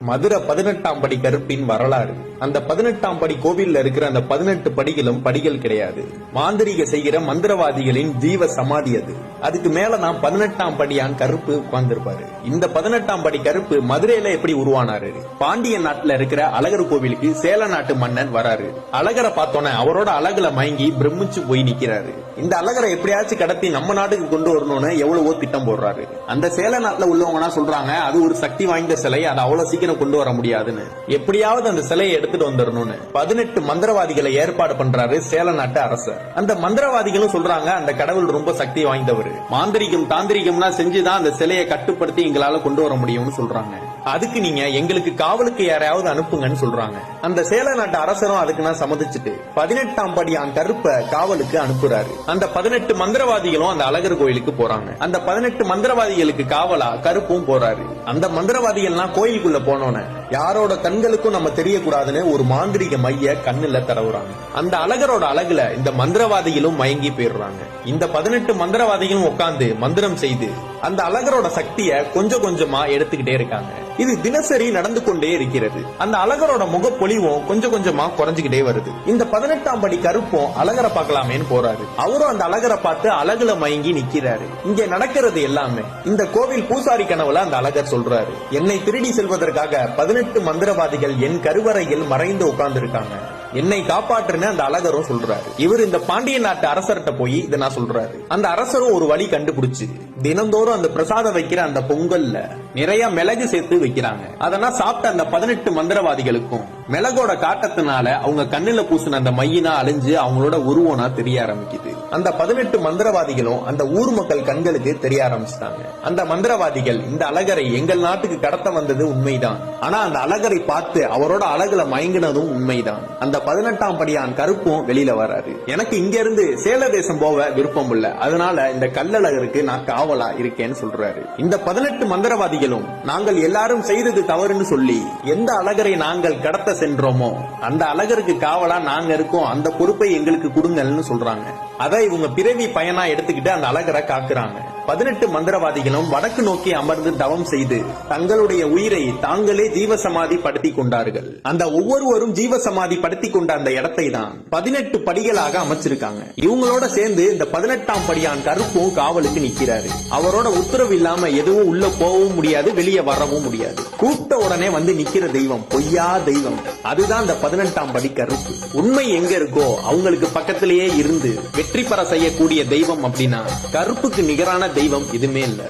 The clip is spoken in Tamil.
மதுரை 18ஆம் படி கருப்பின் வரலாறு. அந்த 18ஆம் படி கோவில்ல இருக்கிற அந்த 18 படிகளும் படிகள் கிடையாது. மாந்திரிக செய்கிற மந்திரவாதிகளின் ஜீவ சமாதி அது. அதுக்கு மேல நான் 18ஆம் படியான் கருப்பு உட்கார்ந்திருப்பாரு. இந்த 18ஆம் படி கருப்பு மதுரையில எப்படி உருவானாரு? பாண்டிய நாட்டுல இருக்கிற அழகர் கோவிலுக்கு சேல நாட்டு மன்னன் வராரு. அழகரை பார்த்தோன்னே அவரோட அழகுல மயங்கி பிரமிச்சு போய் நிக்கிறாரு. இந்த அழகரை எப்படியாச்சும் கடத்தி நம்ம நாட்டுக்கு கொண்டு வரணும்னு எவ்வளவோ திட்டம் போடுறாரு. அந்த சேல நாட்டுல உள்ளவங்கன்னா சொல்றாங்க அது ஒரு சக்தி வாய்ந்த சிலை, அது அவ்வளவு சீக்கிரம் கொண்டு வர முடியாதுன்னு. எப்படியாவது அந்த சிலையை எடுத்துட்டு வந்துடணும்னு 18 மந்திரவாதிகளை ஏற்பாடு பண்றாரு சேல நாட்டு அரசர். அந்த மந்திரவாதிகளும் சொல்றாங்க அந்த கடவுள் ரொம்ப சக்தி வாய்ந்தவர், மாந்திரிகம் தாந்திரிகம்னா செஞ்சுதான் அந்த சிலையை கட்டுப்படுத்தி எங்களால கொண்டு வர முடியும்னு சொல்றாங்க. அதுக்கு நீங்க எங்களுக்கு காவலுக்கு யாரையாவது அனுப்புங்கன்னு சொல்றாங்க. அந்த சேல நாட்டு அரசரும் அதுக்கு நான் சம்மதிச்சுட்டு 18ஆம் படியான் கருப்ப காவலுக்கு அனுப்புறாரு. அந்த 18 மந்திரவாதிகளும் அந்த அழகர் கோயிலுக்கு போறாங்க. அந்த 18 மந்திரவாதிகளுக்கு காவலா கருப்பும் போறாரு. அந்த மந்திரவாதிகள்லாம் கோயிலுக்குள்ள போனோன்னு யாரோட கண்களுக்கும் நம்ம தெரியக்கூடாதுன்னு ஒரு மாந்திரிக மைய கண்ணுல தடவுறாங்க. அந்த அழகரோட அழகுல இந்த மந்திரவாதிகளும் மயங்கி போயிடுறாங்க. இந்த 18 மந்திரவாதிகளும் உட்கார்ந்து மந்திரம் செய்து அந்த அழகரோட சக்திய கொஞ்சம் கொஞ்சமா எடுத்துக்கிட்டே இருக்காங்க. இது தினசரி நடந்து கொண்டே இருக்கிறது. அந்த அழகரோட முகப்பொலிவும் கொஞ்சம் கொஞ்சமா குறைஞ்சுக்கிட்டே வருது. இந்த 18ஆம் படி கருப்பும் அழகரை பார்க்கலாமேன்னு போறாரு. அவரும் அந்த அழகரை பார்த்து அழகுல மயங்கி நிக்கிறாரு. இங்க நடக்கிறது எல்லாமே இந்த கோவில் பூசாரி கனவுல அந்த அழகர் சொல்றாரு, என்னை திருடி செல்வதற்காக 18 மந்திரவாதிகள் என் கருவறையில் மறைந்து உட்கார்ந்து இருக்காங்க, என்னை காப்பாற்றுன்னு அந்த அழகரும் சொல்றாரு. இவர் இந்த பாண்டிய நாட்டு அரசர்கிட்ட போய் இதை நான் சொல்றாரு. அந்த அரசரும் ஒரு வழி கண்டுபிடிச்சு தினந்தோறும் அந்த பிரசாதம் வைக்கிற அந்த பொங்கல்ல நிறைய மிளகு சேர்த்து வைக்கிறாங்க. அதெல்லாம் சாப்பிட்ட அந்த 18 மந்திரவாதிகளுக்கும் மிளகோட காட்டத்தினால அவங்க கண்ணுல பூசின அந்த மையினா அழிஞ்சு அவங்களோட உருவனா தெரிய ஆரம்பிக்குது. அந்த 18 மந்திரவாதிகளும் அந்த ஊர் மக்கள் கண்களுக்கு தெரிய ஆரம்பிச்சிட்டாங்க. அந்த மந்திரவாதிகள் இந்த அழகரை எங்கள் நாட்டுக்கு கடத்த வந்தது உண்மைதான், ஆனா அந்த அழகரை பார்த்து அவரோட அழகுல மயங்கினதும் உண்மைதான். அந்த 18ஆம் படியான் கருப்பும் வெளியில வராரு. எனக்கு இங்க இருந்து சேல தேசம் போக விருப்பம் இல்ல, அதனால இந்த கல்லழகருக்கு நான் காவலா இருக்கேன்னு சொல்றாரு. இந்த 18 மந்திரவாதிகளும் நாங்கள் எல்லாரும் செய்தது தவறுன்னு சொல்லி எந்த அழகரை நாங்கள் கடத்த சென்றோமோ அந்த அழகருக்கு காவலா நாங்க இருக்கோம், அந்த பொறுப்பை எங்களுக்கு கொடுங்கன்னு சொல்றாங்க. அதை இவங்க பிறவி பயனா எடுத்துக்கிட்டு அந்த அழகரை காக்குறாங்க. 18 மந்திரவாதிகளும் வடக்கு நோக்கி அமர்ந்து தவம் செய்து தங்களுடைய உயிரை தாங்களே ஜீவசமாதி படுத்தி கொண்டார்கள். அந்த ஒவ்வொருவரும் ஜீவசமாதி படுத்தி கொண்ட அந்த இடத்தை தான் 18 படிகளாக அமைச்சிருக்காங்க. இவங்களோட சேர்ந்து இந்த 18ஆம் படியான் கருப்பும் காவலுக்கு நிக்கிறாரு. அவரோட உத்தரவு இல்லாம எதுவும் உள்ள போகவும் முடியாது, வெளியே வரவும் முடியாது. கூப்பிட்ட உடனே வந்து நிக்கிற தெய்வம் பொய்யா தெய்வம், அதுதான் இந்த 18ஆம் படி கருப்பு. உண்மை எங்க இருக்கோ அவங்களுக்கு பக்கத்திலேயே இருந்து வெற்றி பெற செய்யக்கூடிய தெய்வம் அப்படின்னா கருப்புக்கு நிகரான தெய்வம் எதுவுமே இல்ல.